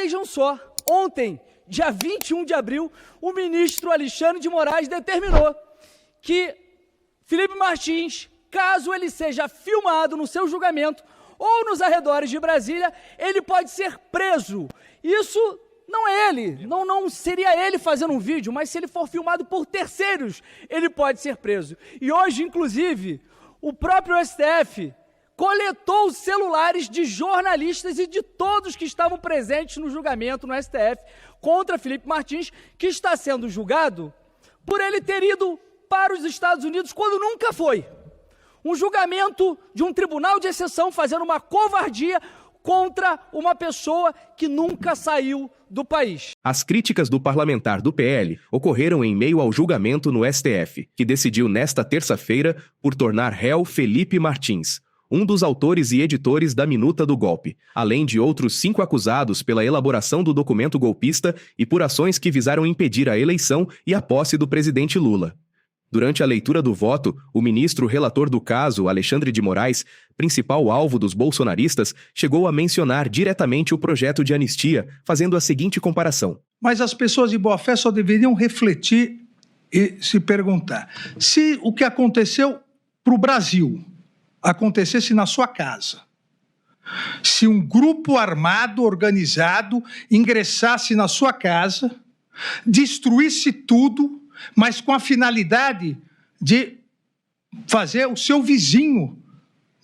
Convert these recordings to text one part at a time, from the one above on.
vejam só, ontem, dia 21 de abril, o ministro Alexandre de Moraes determinou que Felipe Martins, caso ele seja filmado no seu julgamento ou nos arredores de Brasília, ele pode ser preso. Isso não é ele, não seria ele fazendo um vídeo, mas se ele for filmado por terceiros, ele pode ser preso. E hoje, inclusive, o próprio STF coletou os celulares de jornalistas e de todos que estavam presentes no julgamento no STF contra Felipe Martins, que está sendo julgado por ele ter ido para os Estados Unidos quando nunca foi. Um julgamento de um tribunal de exceção fazendo uma covardia contra uma pessoa que nunca saiu do país. As críticas do parlamentar do PL ocorreram em meio ao julgamento no STF, que decidiu nesta terça-feira por tornar réu Felipe Martins, um dos autores e editores da minuta do golpe, além de outros 5 acusados pela elaboração do documento golpista e por ações que visaram impedir a eleição e a posse do presidente Lula. Durante a leitura do voto, o ministro relator do caso, Alexandre de Moraes, principal alvo dos bolsonaristas, chegou a mencionar diretamente o projeto de anistia, fazendo a seguinte comparação. Mas as pessoas de boa fé só deveriam refletir e se perguntar: se o que aconteceu para o Brasil acontecesse na sua casa, se um grupo armado, organizado, ingressasse na sua casa, destruísse tudo, mas com a finalidade de fazer o seu vizinho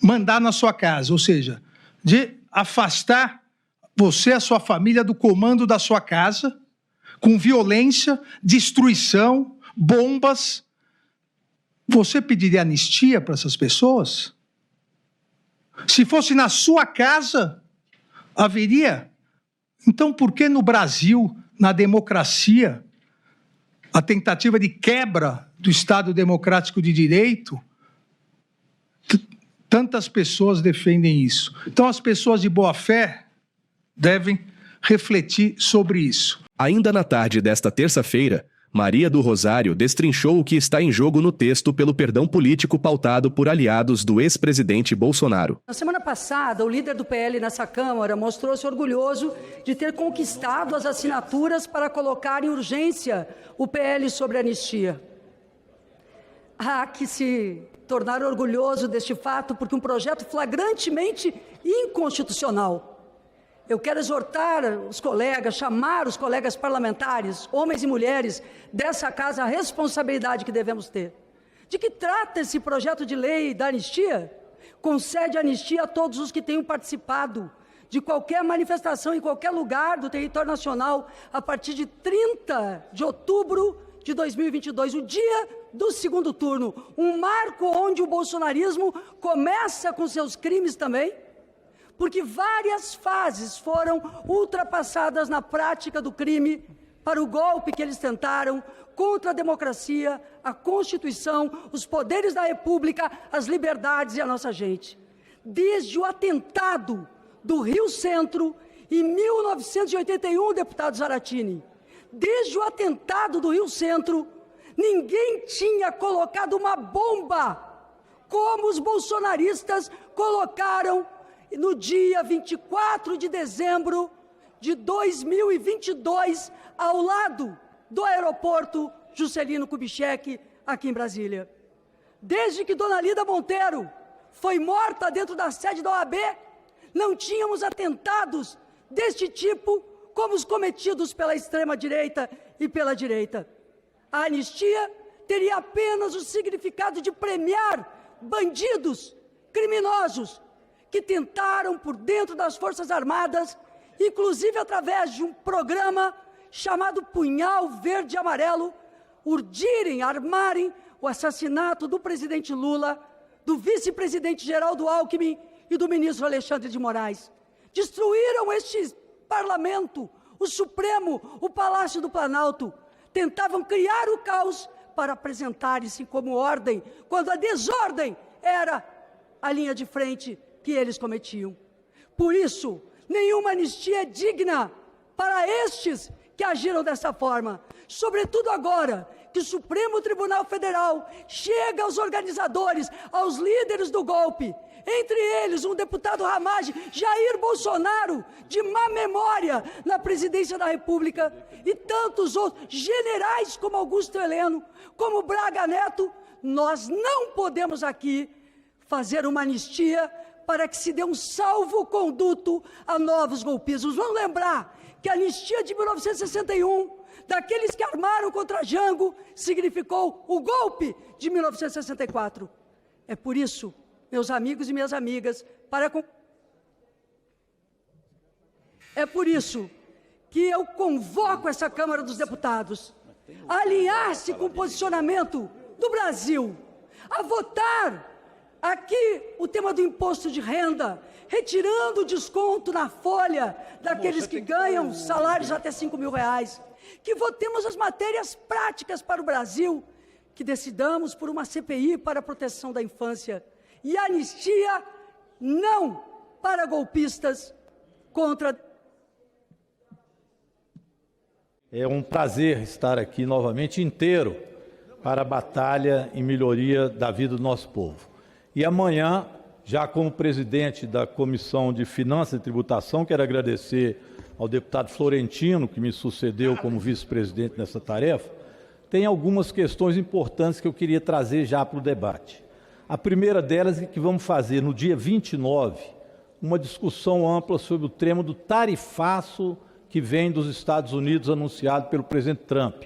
mandar na sua casa, ou seja, de afastar você e a sua família do comando da sua casa, com violência, destruição, bombas, você pediria anistia para essas pessoas? Se fosse na sua casa, haveria? Então, por que no Brasil, na democracia, a tentativa de quebra do Estado Democrático de Direito, tantas pessoas defendem isso? Então, as pessoas de boa fé devem refletir sobre isso. Ainda na tarde desta terça-feira, Maria do Rosário destrinchou o que está em jogo no texto pelo perdão político pautado por aliados do ex-presidente Bolsonaro. Na semana passada, o líder do PL nessa Câmara mostrou-se orgulhoso de ter conquistado as assinaturas para colocar em urgência o PL sobre a anistia. Há que se tornar orgulhoso deste fato, porque um projeto flagrantemente inconstitucional. Eu quero exortar os colegas, chamar os colegas parlamentares, homens e mulheres, dessa casa, a responsabilidade que devemos ter. De que trata esse projeto de lei da anistia? Concede anistia a todos os que tenham participado de qualquer manifestação em qualquer lugar do território nacional a partir de 30 de outubro de 2022, o dia do segundo turno. Um marco onde o bolsonarismo começa com seus crimes também, porque várias fases foram ultrapassadas na prática do crime para o golpe que eles tentaram contra a democracia, a Constituição, os poderes da República, as liberdades e a nossa gente. Desde o atentado do Rio Centro, em 1981, deputado Zaratini, desde o atentado do Rio Centro, ninguém tinha colocado uma bomba como os bolsonaristas colocaram no dia 24 de dezembro de 2022, ao lado do aeroporto Juscelino Kubitschek, aqui em Brasília. Desde que Dona Lida Monteiro foi morta dentro da sede da OAB, não tínhamos atentados deste tipo como os cometidos pela extrema-direita e pela direita. A anistia teria apenas o significado de premiar bandidos, criminosos, que tentaram, por dentro das Forças Armadas, inclusive através de um programa chamado Punhal Verde e Amarelo, urdirem, armarem o assassinato do presidente Lula, do vice-presidente Geraldo Alckmin e do ministro Alexandre de Moraes. Destruíram este parlamento, o Supremo, o Palácio do Planalto, tentavam criar o caos para apresentarem-se como ordem, quando a desordem era a linha de frente que eles cometiam. Por isso, nenhuma anistia é digna para estes que agiram dessa forma, sobretudo agora que o Supremo Tribunal Federal chega aos organizadores, aos líderes do golpe, entre eles um deputado Ramagem, Jair Bolsonaro, de má memória na presidência da República, e tantos outros, generais como Augusto Heleno, como Braga Neto, nós não podemos aqui fazer uma anistia para que se dê um salvo-conduto a novos golpistas. Vamos lembrar que a anistia de 1961, daqueles que armaram contra Jango, significou o golpe de 1964. É por isso, meus amigos e minhas amigas, é por isso que eu convoco essa Câmara dos Deputados a alinhar-se com o posicionamento do Brasil, a votar aqui o tema do imposto de renda, retirando o desconto na folha daqueles que ganham salários até R$5.000, que votemos as matérias práticas para o Brasil, que decidamos por uma CPI para a proteção da infância e anistia não para golpistas contra... É um prazer estar aqui novamente inteiro para a batalha em melhoria da vida do nosso povo. E amanhã, já como presidente da Comissão de Finanças e Tributação, quero agradecer ao deputado Florentino, que me sucedeu como vice-presidente nessa tarefa, tem algumas questões importantes que eu queria trazer já para o debate. A primeira delas é que vamos fazer, no dia 29, uma discussão ampla sobre o tema do tarifaço que vem dos Estados Unidos anunciado pelo presidente Trump.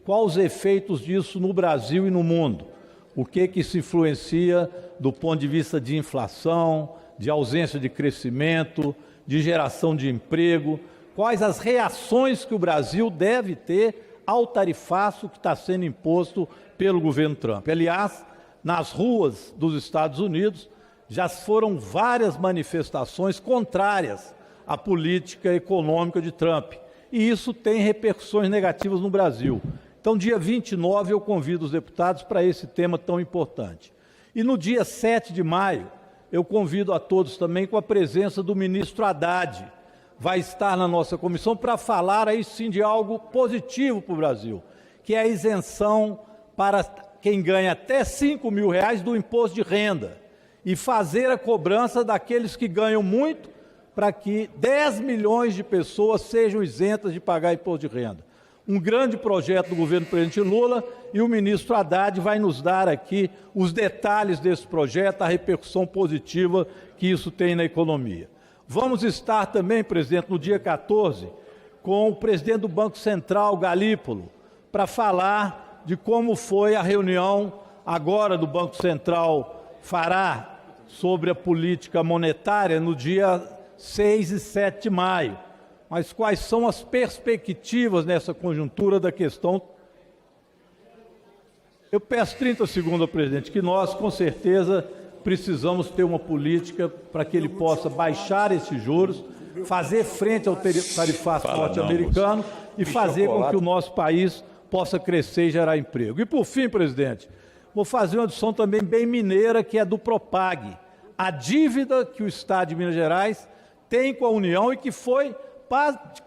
Quais os efeitos disso no Brasil e no mundo? O que se influencia do ponto de vista de inflação, de ausência de crescimento, de geração de emprego? Quais as reações que o Brasil deve ter ao tarifaço que está sendo imposto pelo governo Trump? Aliás, nas ruas dos Estados Unidos já foram várias manifestações contrárias à política econômica de Trump. E isso tem repercussões negativas no Brasil. Então, dia 29, eu convido os deputados para esse tema tão importante. E no dia 7 de maio, eu convido a todos também com a presença do ministro Haddad. Vai estar na nossa comissão para falar aí sim de algo positivo para o Brasil, que é a isenção para quem ganha até R$5.000 do imposto de renda e fazer a cobrança daqueles que ganham muito para que 10 milhões de pessoas sejam isentas de pagar imposto de renda. Um grande projeto do governo do presidente Lula, e o ministro Haddad vai nos dar aqui os detalhes desse projeto, a repercussão positiva que isso tem na economia. Vamos estar também, presidente, no dia 14, com o presidente do Banco Central, Galípolo, para falar de como foi a reunião agora do Banco Central fará sobre a política monetária no dia 6 e 7 de maio. Mas quais são as perspectivas nessa conjuntura da questão? Eu peço 30 segundos, presidente, que nós, com certeza, precisamos ter uma política para que ele possa baixar esses juros, fazer frente ao tarifaço norte-americano e fazer com que o nosso país possa crescer e gerar emprego. E, por fim, presidente, vou fazer uma discussão também bem mineira, que é do Propag, a dívida que o Estado de Minas Gerais tem com a União e que foi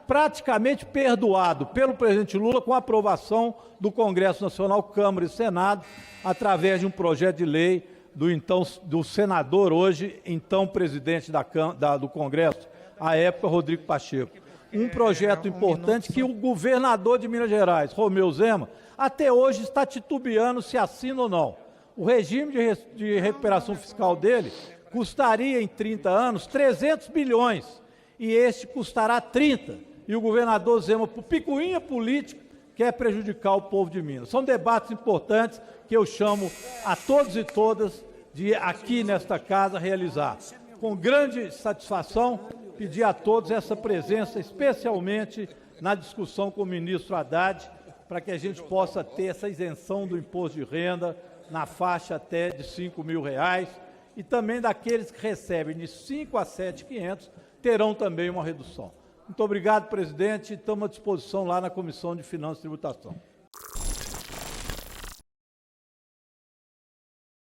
praticamente perdoado pelo presidente Lula com a aprovação do Congresso Nacional, Câmara e Senado, através de um projeto de lei do senador, hoje, então presidente do Congresso, à época, Rodrigo Pacheco. Um projeto importante que o governador de Minas Gerais, Romeu Zema, até hoje está titubeando se assina ou não. O regime de recuperação fiscal dele custaria em 30 anos 300 bilhões. E este custará 30, e o governador Zema, por picuinha política, quer prejudicar o povo de Minas. São debates importantes que eu chamo a todos e todas de aqui nesta casa realizar. Com grande satisfação, pedir a todos essa presença, especialmente na discussão com o ministro Haddad, para que a gente possa ter essa isenção do imposto de renda na faixa até de R$5.000, e também daqueles que recebem de 5 a 7.500, terão também uma redução. Muito obrigado, presidente. Estamos à disposição lá na Comissão de Finanças e Tributação.